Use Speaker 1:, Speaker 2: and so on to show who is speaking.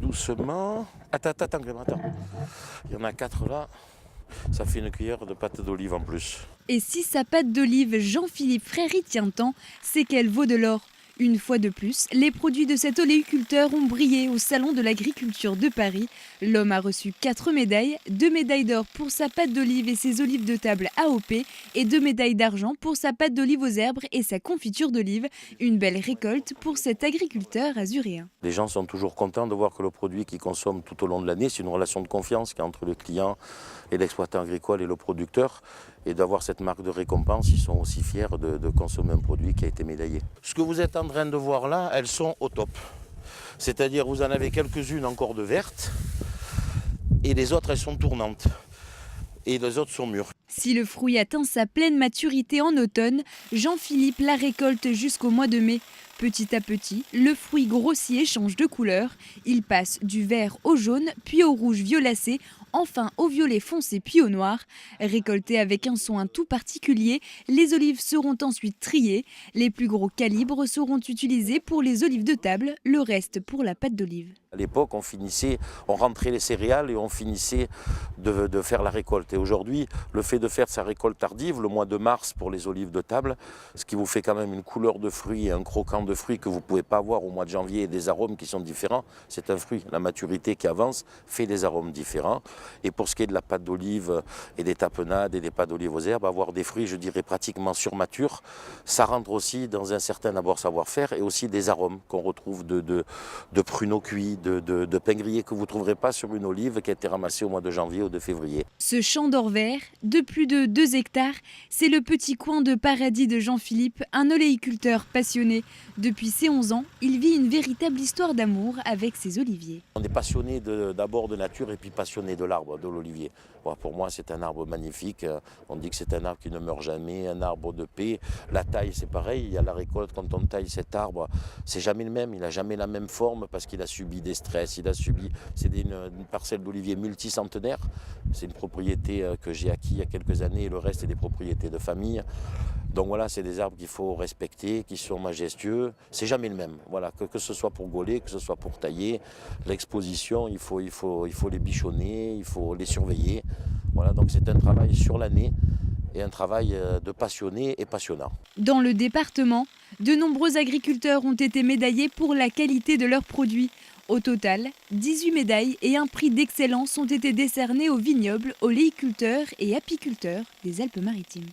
Speaker 1: doucement. Attends, Clément, attends. Il y en a 4 là. Ça fait une cuillère de pâte d'olive en plus.
Speaker 2: Et si sa pâte d'olive Jean-Philippe Frère y tient tant, c'est qu'elle vaut de l'or. Une fois de plus, les produits de cet oléiculteur ont brillé au Salon de l'Agriculture de Paris. L'homme a reçu 4 médailles, 2 médailles d'or pour sa pâte d'olive et ses olives de table AOP et 2 médailles d'argent pour sa pâte d'olive aux herbes et sa confiture d'olive. Une belle récolte pour cet agriculteur azuréen.
Speaker 1: Les gens sont toujours contents de voir que le produit qu'ils consomment tout au long de l'année, c'est une relation de confiance qu'il y a entre le client et l'exploitant agricole et le producteur. Et d'avoir cette marque de récompense, ils sont aussi fiers de consommer un produit qui a été médaillé. Ce que vous êtes en train de voir là, elles sont au top. C'est-à-dire vous en avez quelques-unes encore de vertes et les autres elles sont tournantes. Et les autres sont mûres.
Speaker 2: Si le fruit atteint sa pleine maturité en automne, Jean-Philippe la récolte jusqu'au mois de mai. Petit à petit, le fruit grossit et change de couleur. Il passe du vert au jaune, puis au rouge violacé, enfin au violet foncé puis au noir. Récoltées avec un soin tout particulier, les olives seront ensuite triées. Les plus gros calibres seront utilisés pour les olives de table, le reste pour la pâte d'olive.
Speaker 1: À l'époque, on rentrait les céréales et on finissait de faire la récolte. Et aujourd'hui, le fait de faire sa récolte tardive, le mois de mars pour les olives de table, ce qui vous fait quand même une couleur de fruit et un croquant de fruits que vous ne pouvez pas avoir au mois de janvier et des arômes qui sont différents. C'est un fruit. La maturité qui avance fait des arômes différents. Et pour ce qui est de la pâte d'olive et des tapenades et des pâtes d'olive aux herbes, avoir des fruits, je dirais, pratiquement surmatures, ça rentre aussi dans un certain d'abord savoir-faire et aussi des arômes qu'on retrouve de pruneaux cuits, de pain grillé que vous ne trouverez pas sur une olive qui a été ramassée au mois de janvier ou de février.
Speaker 2: Ce champ d'or vert, de plus de 2 hectares, c'est le petit coin de paradis de Jean-Philippe, un oléiculteur passionné. Depuis ses 11 ans, il vit une véritable histoire d'amour avec ses oliviers.
Speaker 1: On est passionné d'abord de nature et puis passionné de l'arbre, de l'olivier. Bon, pour moi, c'est un arbre magnifique. On dit que c'est un arbre qui ne meurt jamais, un arbre de paix. La taille, c'est pareil. Il y a la récolte, quand on taille cet arbre, c'est jamais le même. Il n'a jamais la même forme parce qu'il a subi des stress. C'est une parcelle d'olivier multicentenaire. C'est une propriété que j'ai acquis il y a quelques années et le reste est des propriétés de famille. Donc voilà, c'est des arbres qu'il faut respecter, qui sont majestueux. C'est jamais le même. Voilà, que ce soit pour gauler, que ce soit pour tailler, l'exposition, il faut les bichonner, il faut les surveiller. Voilà, donc c'est un travail sur l'année et un travail de passionné et passionnant.
Speaker 2: Dans le département, de nombreux agriculteurs ont été médaillés pour la qualité de leurs produits. Au total, 18 médailles et un prix d'excellence ont été décernés aux vignobles, oléiculteurs et apiculteurs des Alpes-Maritimes.